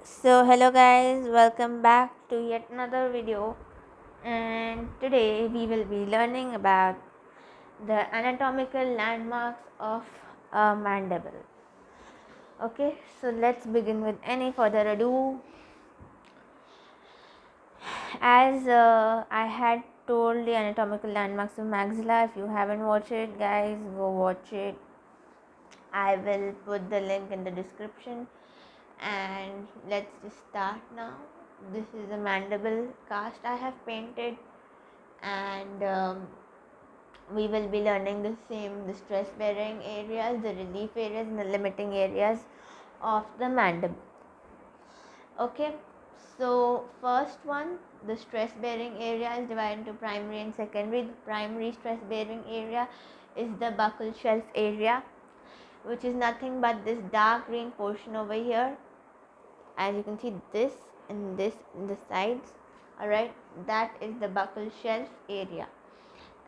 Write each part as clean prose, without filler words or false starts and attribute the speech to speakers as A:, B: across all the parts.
A: So hello guys, welcome back to yet another video, and today we will be learning about the anatomical landmarks of a mandible. Okay, so let's begin with any further ado. As I had told the anatomical landmarks of maxilla, if you haven't watched it guys, go watch it. I will put the link in the description, and let's just start now. This is a mandible cast I have painted, and we will be learning the stress bearing areas, the relief areas, and the limiting areas of the mandible. Okay, so first one, the stress bearing area is divided into primary and secondary. The primary stress bearing area is the buccal shelf area, which is nothing but this dark green portion over here. As you can see, this and this in the sides, alright, that is the buccal shelf area.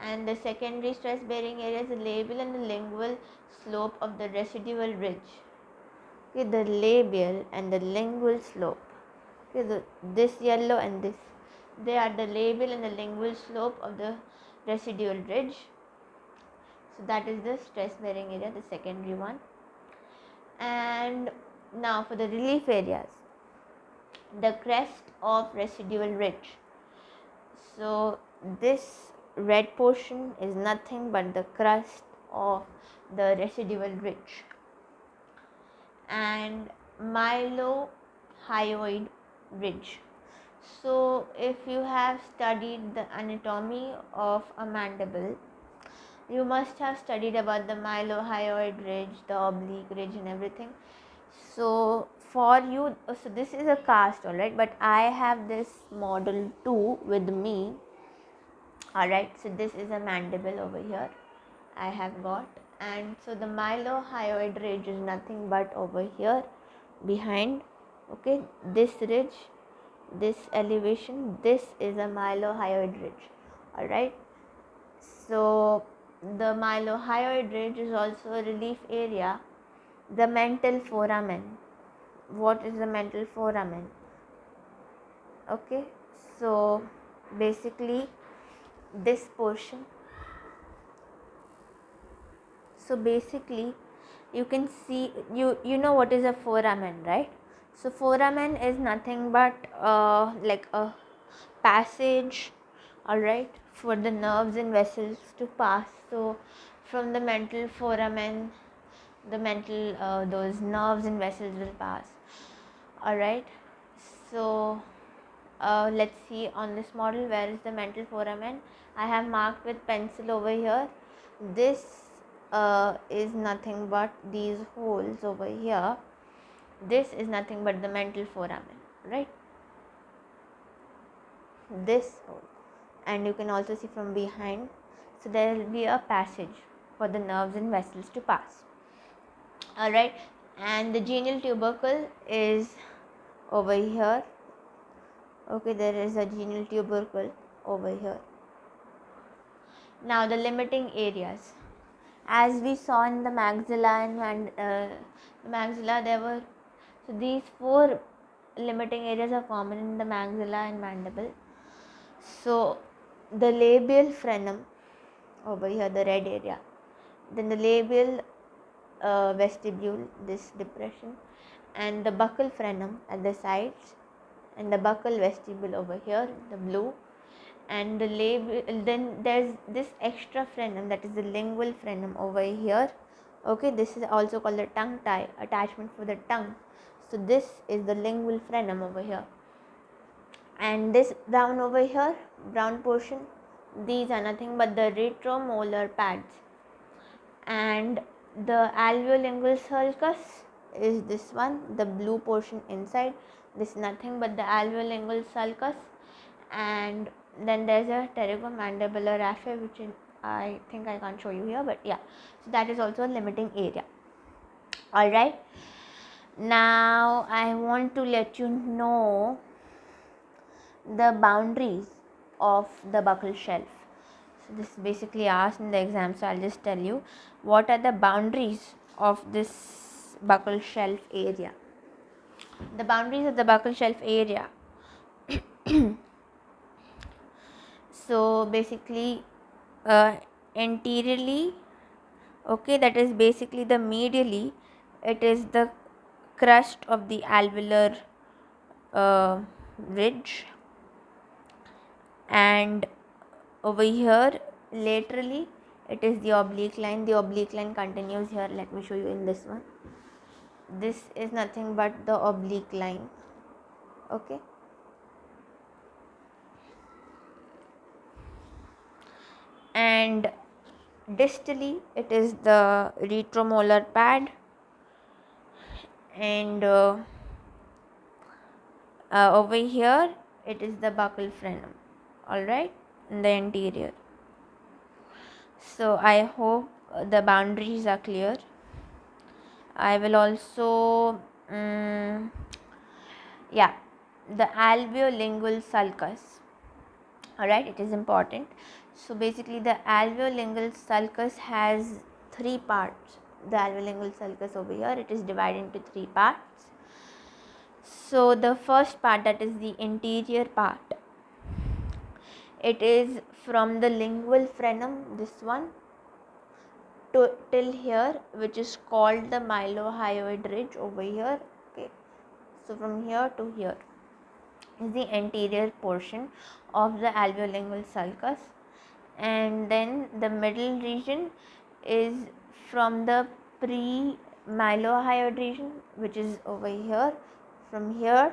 A: And the secondary stress bearing area is the labial and the lingual slope of the residual ridge. Okay, the labial and the lingual slope. Okay, this yellow and this, they are the labial and the lingual slope of the residual ridge. So that is the stress bearing area, the secondary one. And now for the relief areas, the crest of residual ridge. So this red portion is nothing but the crest of the residual ridge. And mylohyoid ridge. So if you have studied the anatomy of a mandible, you must have studied about the mylohyoid ridge, the oblique ridge and everything. So for you, so this is a cast, alright, but I have this model too with me. Alright, so this is a mandible over here I have got, and so the mylohyoid ridge is nothing but over here behind. Okay, this ridge, this elevation, this is a mylohyoid ridge. Alright, so the mylohyoid ridge is also a relief area. The mental foramen. What is the mental foramen? Okay, so basically this portion. So basically you can see, you know what is a foramen, right? So foramen is nothing but like a passage, alright, for the nerves and vessels to pass. So from the mental foramen, the mental those nerves and vessels will pass. Alright, so let's see on this model, where is the mental foramen. I have marked with pencil over here. This is nothing but these holes over here. This is nothing but the mental foramen, right? This hole, and you can also see from behind. So there will be a passage for the nerves and vessels to pass. Alright, and the genial tubercle is over here. Okay, there is a genial tubercle over here. Now the limiting areas, as we saw in the maxilla and maxilla, there were, so these four limiting areas are common in the maxilla and mandible. So the labial frenum over here, the red area, then the labial vestibule, this depression, and the buccal frenum at the sides, and the buccal vestibule over here, the blue, and the labial. Then there's this extra frenum, that is the lingual frenum over here. Okay, this is also called the tongue tie, attachment for the tongue. So this is the lingual frenum over here, and this brown over here, brown portion, these are nothing but the retromolar pads. And the alveolingual sulcus is this one, the blue portion inside. This is nothing but the alveolingual sulcus. And then there's a pterygomandibular raphe, which I think I can't show you here, but yeah, so that is also a limiting area. Alright, now I want to let you know the boundaries of the buccal shelf. So this is basically asked in the exam, so I'll just tell you what are the boundaries of this buccal shelf area. the boundaries of the buccal shelf area. So basically, anteriorly, okay, that is basically the medially, it is the crust of the alveolar ridge, and over here laterally it is the oblique line. The oblique line continues here. Let me show you in this one. This is nothing but the oblique line, okay. And distally it is the retromolar pad, and over here it is the buccal frenum, all right, in the anterior. So I hope the boundaries are clear. I will also yeah, the alveolingual sulcus, all right, it is important. So basically the alveolingual sulcus has three parts. The alveolingual sulcus over here, it is divided into three parts. So the first part, that is the anterior part, it is from the lingual frenum, this one, to till here, which is called the mylohyoid ridge over here, okay. So from here to here is the anterior portion of the alveolingual sulcus, and then the middle region is from the pre-mylohyoid region, which is over here, from here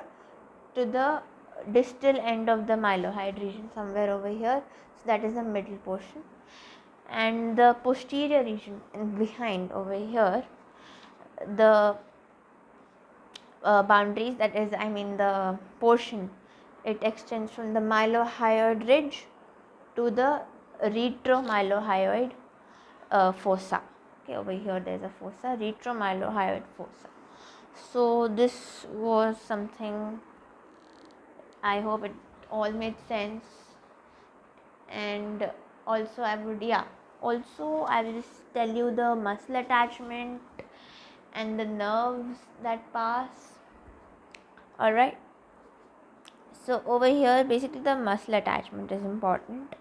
A: to the distal end of the mylohyoid region, somewhere over here. So that is the middle portion, and the posterior region and behind over here, the boundaries, that is, I mean the portion, it extends from the mylohyoid ridge to the retromylohyoid fossa, okay. Over here there is a fossa, retromylohyoid fossa. So this was something, I hope it all made sense. And also I will just tell you the muscle attachment and the nerves that pass, all right. So over here basically the muscle attachment is important.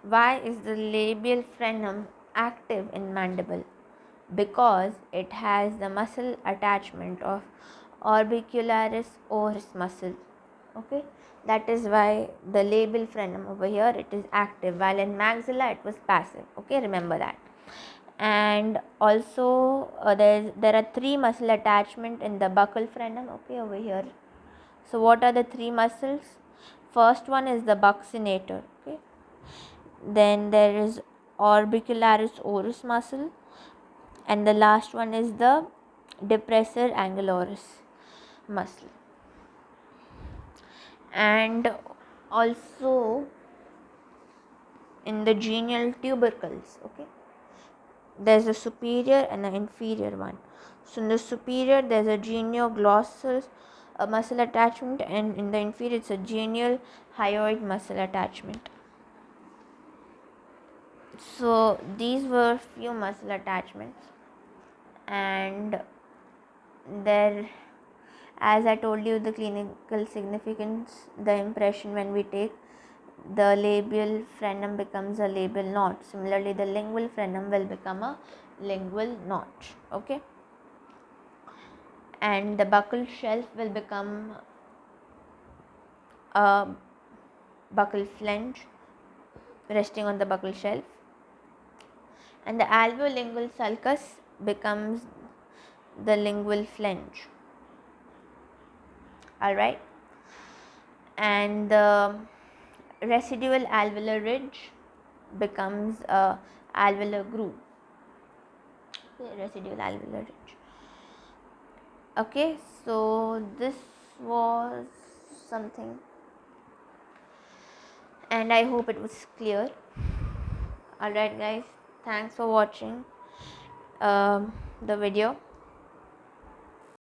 A: Why is the labial frenum active in mandible? Because it has the muscle attachment of orbicularis oris muscle, okay. That is why the labial frenum over here, it is active, while in maxilla it was passive, okay, remember that. And also there are three muscle attachment in the buccal frenum, okay, over here. So what are the three muscles? First one is the buccinator, okay. Then there is orbicularis oris muscle, and the last one is the depressor angularis muscle. And also in the genial tubercles, okay, there's a superior and an inferior one. So in the superior there's a genioglossus muscle attachment, and in the inferior it's a genial hyoid muscle attachment. So these were few muscle attachments, and there, as I told you, the clinical significance, the impression when we take, the labial frenum becomes a labial notch. Similarly, the lingual frenum will become a lingual notch, okay. And the buccal shelf will become a buccal flange resting on the buccal shelf, and the alveolingual sulcus becomes the lingual flange, all right. And the residual alveolar ridge becomes a alveolar groove, okay, residual alveolar ridge, okay. So this was something, and I hope it was clear. All right guys, thanks for watching the video.